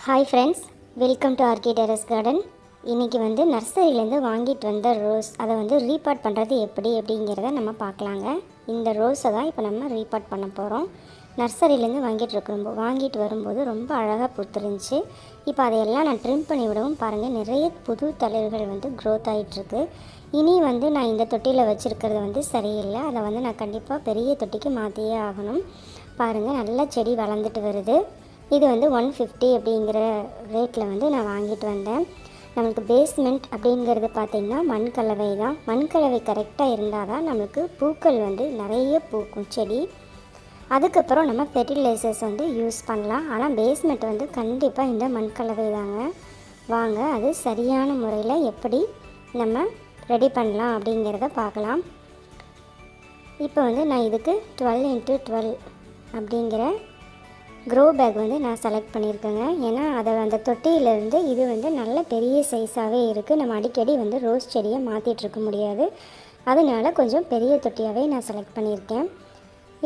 Hi friends, welcome to R K terrace garden. இன்றைக்கி வந்து நர்சரியிலேருந்து வாங்கிட்டு வந்த ரோஸ் அதை வந்து ரீபாட் பண்ணுறது அப்படிங்கிறத நம்ம பார்க்கலாங்க. இந்த ரோஸை தான் இப்போ நம்ம ரீபாட் பண்ண போகிறோம். நர்சரியிலேருந்து வாங்கிட்டு வரும்போது ரொம்ப அழகாக பூத்துருந்துச்சு. இப்போ அதையெல்லாம் நான் ட்ரிம் பண்ணி விடவும் பாருங்கள், நிறைய புது தளிர்கள் வந்து க்ரோத் ஆகிட்டுருக்கு. இனி வந்து நான் இந்த தொட்டியில் வச்சுருக்கிறது வந்து சரியில்லை, அதை வந்து நான் கண்டிப்பாக பெரிய தொட்டிக்கு மாற்றியே ஆகணும். பாருங்கள், நல்லா செடி வளர்ந்துட்டு வருது. இது வந்து 150 அப்படிங்கிற ரேட்டில் வந்து நான் வாங்கிட்டு வந்தேன். நம்மளுக்கு பேஸ்மெண்ட் அப்படிங்கிறது பார்த்திங்கன்னா மண்கலவை தான். மண்கலவை கரெக்டாக இருந்தால் தான் நம்மளுக்கு பூக்கள் வந்து நிறைய பூக்கும் செடி. அதுக்கப்புறம் நம்ம ஃபெர்டிலைசர்ஸ் வந்து யூஸ் பண்ணலாம். ஆனால் பேஸ்மெண்ட் வந்து கண்டிப்பாக இந்த மண்கலவை தாங்க. வாங்க அது சரியான முறையில் எப்படி நம்ம ரெடி பண்ணலாம் அப்படிங்கிறத பார்க்கலாம். இப்போ வந்து நான் இதுக்கு 12x12 அப்படிங்கிற க்ரோ பேக் வந்து நான் செலக்ட் பண்ணியிருக்கேங்க. ஏன்னா அந்த தொட்டியிலேருந்து இது வந்து நல்ல பெரிய சைஸாகவே இருக்குது. நம்ம அடிக்கடி வந்து ரோஸ் செடியை மாற்றிட்டுருக்க முடியாது. அதனால கொஞ்சம் பெரிய தொட்டியாகவே நான் செலக்ட் பண்ணியிருக்கேன்.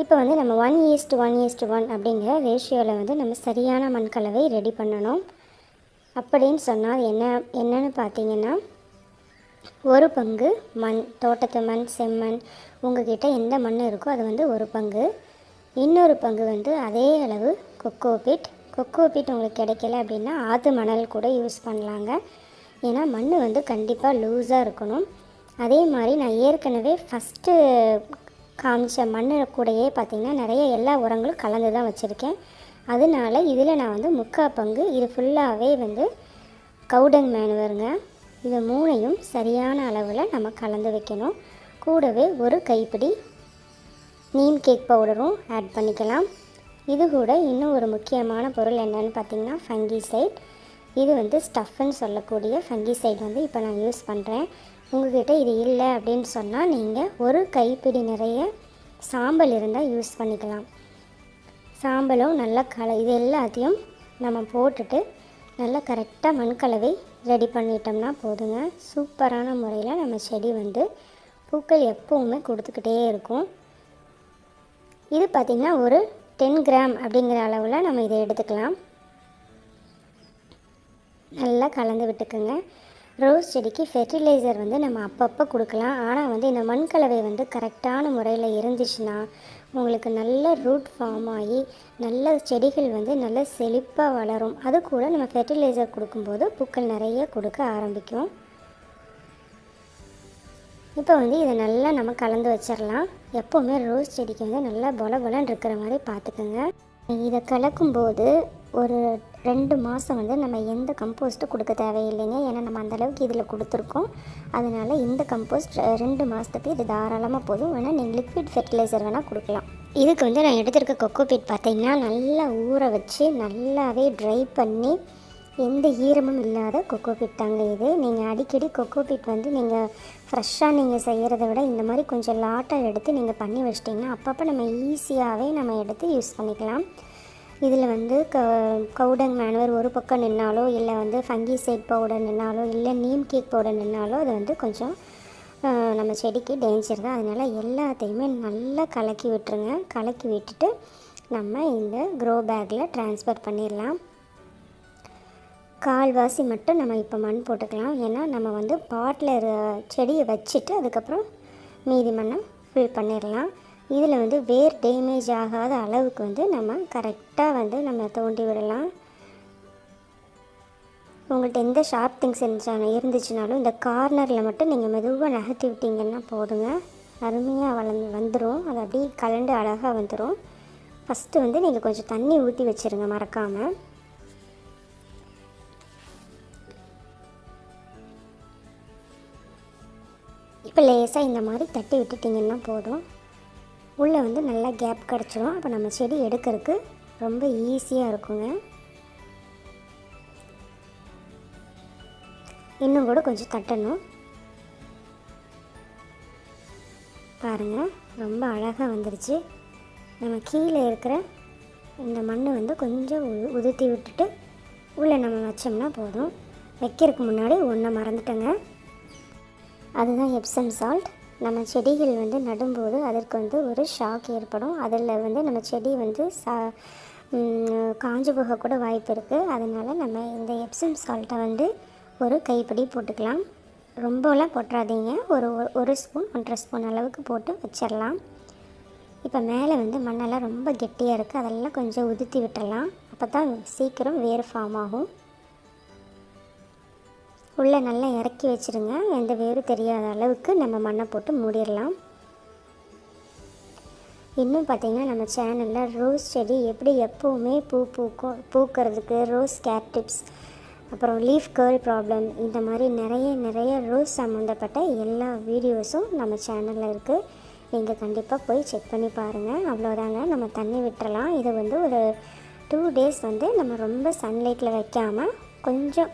இப்போ வந்து நம்ம 1:1:1 அப்படிங்கிற ரேஷியோவில் வந்து நம்ம சரியான மண்கலவை ரெடி பண்ணணும். அப்படின்னு சொன்னால் என்னன்னு பார்த்தீங்கன்னா, ஒரு பங்கு மண், தோட்டத்து மண், செம்மண், உங்கள்கிட்ட எந்த மண் இருக்கோ அது வந்து ஒரு பங்கு. இன்னொரு பங்கு வந்து அதே அளவு கொக்கோபீட் உங்களுக்கு கிடைக்கல அப்படின்னா ஆற்று மணல் கூட யூஸ் பண்ணலாங்க. ஏன்னா மண் வந்து கண்டிப்பாக லூஸாக இருக்கணும். அதே மாதிரி நான் ஏற்கனவே ஃபஸ்ட்டு காமிச்ச மண் கூடையே பார்த்திங்கன்னா நிறைய எல்லா உரங்களும் கலந்து தான் வச்சுருக்கேன். அதனால இதில் நான் வந்து 3/4 பங்கு இது ஃபுல்லாகவே வந்து கவுடங் மேனுவருங்க. இது 3ஐயும் சரியான அளவில் நம்ம கலந்து வைக்கணும். கூடவே ஒரு கைப்பிடி நீம் கேக் பவுடரும் ஆட் பண்ணிக்கலாம். இது கூட இன்னும் ஒரு முக்கியமான பொருள் என்னென்னு பார்த்திங்கன்னா ஃபங்கிசைட். இது வந்து ஸ்டஃப்னு சொல்லக்கூடிய ஃபங்கிசைட் வந்து இப்போ நான் யூஸ் பண்ணுறேன். உங்கள்கிட்ட இது இல்லை அப்படின்னு சொன்னால் நீங்கள் ஒரு கைப்பிடி நிறைய சாம்பல் இருந்தால் யூஸ் பண்ணிக்கலாம். சாம்பலும் நல்லா இது எல்லாத்தையும் நம்ம போட்டுட்டு நல்லா கரெக்டாக மண்கலவை ரெடி பண்ணிட்டோம்னா போதுங்க. சூப்பரான முறையில் நம்ம செடி வந்து பூக்கள் எப்போவுமே கொடுத்துக்கிட்டே இருக்கும். இது பார்த்திங்கன்னா ஒரு 10 கிராம் அப்படிங்கிற அளவில் நம்ம இதை எடுத்துக்கலாம். நல்லா கலந்து விட்டுக்குங்க. ரோஸ் செடிக்கு ஃபெர்டிலைசர் வந்து நம்ம அப்பப்போ கொடுக்கலாம். ஆனால் வந்து இந்த மண்கலவை வந்து கரெக்டான முறையில் இருந்துச்சுன்னா உங்களுக்கு நல்ல ரூட் ஃபார்ம் ஆகி நல்ல செடிகள் வந்து நல்ல செழிப்பாக வளரும். அது கூட நம்ம ஃபெர்டிலைசர் கொடுக்கும்போது பூக்கள் நிறைய கொடுக்க ஆரம்பிக்கும். இப்போ வந்து இதை நல்லா நம்ம கலந்து வச்சிடலாம். எப்போவுமே ரோஸ் செடிக்கு வந்து நல்லா பொலன்னு இருக்கிற மாதிரி பார்த்துக்கோங்க. இதை கலக்கும்போது ஒரு 2 மாதம் வந்து நம்ம எந்த கம்போஸ்ட்டும் கொடுக்க தேவையில்லைங்க. ஏன்னா நம்ம அந்தளவுக்கு இதில் கொடுத்துருக்கோம். அதனால் இந்த கம்போஸ்ட் 2 மாதத்துக்கு இது தாராளமாக போதும். வேணால் நீங்கள் லிக்விட் ஃபெர்டிலைசர் வேணால் கொடுக்கலாம். இதுக்கு வந்து நான் எடுத்துருக்க கொக்கோபீட் பார்த்திங்கன்னா நல்லா ஊற வச்சு நல்லாவே ட்ரை பண்ணி எந்த ஈரமும் இல்லாத கொக்கோபீட் தாங்க இது. நீங்கள் அடிக்கடி கொக்கோபீட் வந்து நீங்கள் ஃப்ரெஷ்ஷாக நீங்கள் செய்கிறத விட இந்த மாதிரி கொஞ்சம் லாட்டாக எடுத்து நீங்கள் பண்ணி வச்சிட்டிங்கன்னா அப்பப்போ நம்ம ஈஸியாகவே நம்ம எடுத்து யூஸ் பண்ணிக்கலாம். இதில் வந்து கவுடங் மேனுவர் ஒரு பக்கம் நின்னாலோ இல்லை வந்து ஃபங்கிசைட் பவுடர் நின்னாலோ இல்லை நீம் கேக் பவுடர் நின்னாலோ அது வந்து கொஞ்சம் நம்ம செடிக்கு டேஞ்சர் தான். அதனால் எல்லாத்தையுமே நல்லா கலக்கி விட்டுருங்க. கலக்கி விட்டுட்டு நம்ம இந்த க்ரோ பேக்கில் ட்ரான்ஸ்ஃபர் பண்ணிடலாம். கால்வாசி மட்டும் நம்ம இப்போ மண் போட்டுக்கலாம். ஏன்னா நம்ம வந்து பாட்டில் செடியை வச்சுட்டு அதுக்கப்புறம் மீதி மண்ணை ஃபில் பண்ணிடலாம். இதில் வந்து வேர் டேமேஜ் ஆகாத அளவுக்கு வந்து நம்ம கரெக்டாக வந்து நம்ம தோண்டி விடலாம். உங்கள்கிட்ட எந்த ஷார்ப் திங்ஸ் இருந்துச்சுனாலும் இந்த கார்னரில் மட்டும் நீங்கள் மெதுவாக நகர்த்தி விட்டிங்கன்னா போதுங்க. அருமையாக வந்துடும். அது அப்படியே கலண்டு அழகாக வந்துடும். ஃபஸ்ட்டு வந்து நீங்கள் கொஞ்சம் தண்ணி ஊற்றி வச்சுருங்க மறக்காமல். இப்போ லேசாக இந்த மாதிரி தட்டி விட்டுட்டிங்கன்னா போதும். உள்ளே வந்து நல்லா கேப் கிடச்சிரும். அப்போ நம்ம செடி எடுக்கிறதுக்கு ரொம்ப ஈஸியாக இருக்குங்க. இன்னும் கூட கொஞ்சம் தட்டணும். பாருங்கள், ரொம்ப அழகாக வந்துருச்சு. நம்ம கீழே இருக்கிற இந்த மண் வந்து கொஞ்சம் உதுத்தி விட்டுட்டு உள்ளே நம்ம வச்சோம்னா போதும். வைக்கிறதுக்கு முன்னாடி ஒன்றை மறந்துட்டேங்க. அதுதான் எப்சம் சால்ட். நம்ம செடிகள் வந்து நடும்போது அதற்கு வந்து ஒரு ஷாக் ஏற்படும். அதில் வந்து நம்ம செடி வந்து காஞ்சு போக கூட வாய்ப்பு இருக்குது. அதனால் நம்ம இந்த எப்சம் சால்ட்டை வந்து ஒரு கைப்பிடி போட்டுக்கலாம். ரொம்பலாம் போட்டுறாதீங்க. ஒரு ஸ்பூன் 1.5 ஸ்பூன் அளவுக்கு போட்டு வச்சிடலாம். இப்போ மேலே வந்து மண்ணெல்லாம் ரொம்ப கெட்டியாக இருக்குது, அதெல்லாம் கொஞ்சம் உதுத்தி விட்டுடலாம். அப்போ தான் சீக்கிரம் வேறு ஃபார்ம் ஆகும். உள்ளே நல்லா இறக்கி வச்சுருங்க. எந்த வேறு தெரியாத அளவுக்கு நம்ம மண்ணை போட்டு மூடிடலாம். இன்னும் பார்த்திங்கன்னா நம்ம சேனலில் ரோஸ் செடி எப்படி எப்போவுமே பூக்கிறதுக்கு, ரோஸ் கேர் டிப்ஸ், அப்புறம் லீஃப் கேர்ள் ப்ராப்ளம், இந்த மாதிரி நிறைய ரோஸ் சம்மந்தப்பட்ட எல்லா வீடியோஸும் நம்ம சேனலில் இருக்குது. நீங்கள் கண்டிப்பாக போய் செக் பண்ணி பாருங்கள். அவ்வளோதாங்க, நம்ம தண்ணி விட்டுறலாம். இது வந்து ஒரு 2 டேஸ் வந்து நம்ம ரொம்ப சன்லைட்டில் வைக்காமல் கொஞ்சம்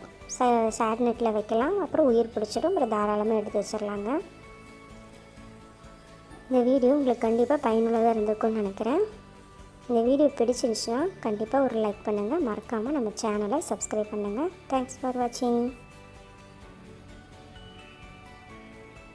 ஷேட்நெட்டில் வைக்கலாம். அப்புறம் உயிர் பிடிச்சிடும். அப்புறம் தாராளமாக எடுத்து வச்சிடலாங்க. இந்த வீடியோ உங்களுக்கு கண்டிப்பாக பயனுள்ளதாக இருந்திருக்கும்னு நினைக்கிறேன். இந்த வீடியோ பிடிச்சிருந்துச்சுன்னா கண்டிப்பாக ஒரு லைக் பண்ணுங்கள். மறக்காமல் நம்ம சேனலை சப்ஸ்கிரைப் பண்ணுங்கள். தேங்க்ஸ் ஃபார் வாட்சிங்.